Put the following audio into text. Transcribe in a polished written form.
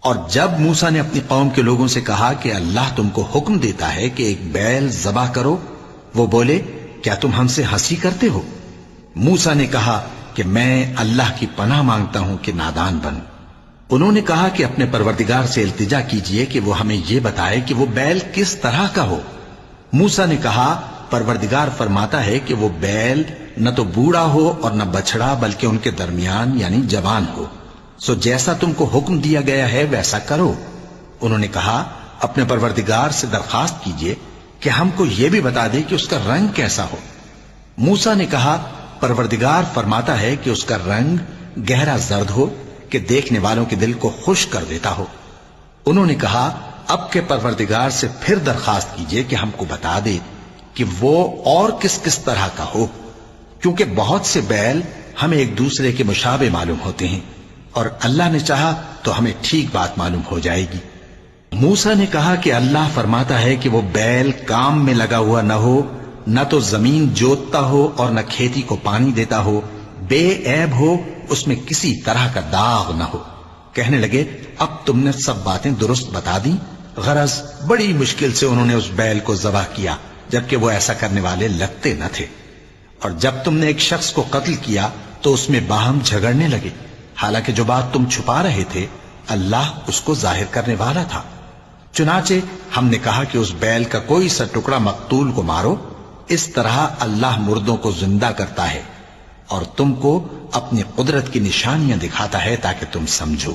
اور جب موسیٰ نے اپنی قوم کے لوگوں سے کہا کہ اللہ تم کو حکم دیتا ہے کہ ایک بیل ذبح کرو، وہ بولے کیا تم ہم سے ہنسی کرتے ہو؟ موسیٰ نے کہا کہ میں اللہ کی پناہ مانگتا ہوں کہ نادان بنوں۔ انہوں نے کہا کہ اپنے پروردگار سے التجا کیجئے کہ وہ ہمیں یہ بتائے کہ وہ بیل کس طرح کا ہو۔ موسیٰ نے کہا پروردگار فرماتا ہے کہ وہ بیل نہ تو بوڑھا ہو اور نہ بچڑا، بلکہ ان کے درمیان یعنی جوان ہو، سو جیسا تم کو حکم دیا گیا ہے ویسا کرو۔ انہوں نے کہا اپنے پروردگار سے درخواست کیجئے کہ ہم کو یہ بھی بتا دے کہ اس کا رنگ کیسا ہو۔ موسیٰ نے کہا پروردگار فرماتا ہے کہ اس کا رنگ گہرا زرد ہو کہ دیکھنے والوں کے دل کو خوش کر دیتا ہو۔ انہوں نے کہا اب کے پروردگار سے پھر درخواست کیجئے کہ ہم کو بتا دے کہ وہ اور کس کس طرح کا ہو، کیونکہ بہت سے بیل ہمیں ایک دوسرے کے مشابہ معلوم ہوتے ہیں، اور اللہ نے چاہا تو ہمیں ٹھیک بات معلوم ہو جائے گی۔ موسیٰ نے کہا کہ اللہ فرماتا ہے کہ وہ بیل کام میں لگا ہوا نہ ہو، نہ تو زمین جوتتا ہو اور نہ کھیتی کو پانی دیتا ہو، بے عیب ہو، اس میں کسی طرح کا داغ نہ ہو۔ کہنے لگے اب تم نے سب باتیں درست بتا دیں۔ غرض بڑی مشکل سے انہوں نے اس بیل کو ذبح کیا، جبکہ وہ ایسا کرنے والے لگتے نہ تھے۔ اور جب تم نے ایک شخص کو قتل کیا تو اس میں باہم جھگڑنے لگے، حالانکہ جو بات تم چھپا رہے تھے اللہ اس کو ظاہر کرنے والا تھا۔ چنانچہ ہم نے کہا کہ اس بیل کا کوئی سا ٹکڑا مقتول کو مارو، اس طرح اللہ مردوں کو زندہ کرتا ہے اور تم کو اپنی قدرت کی نشانیاں دکھاتا ہے تاکہ تم سمجھو۔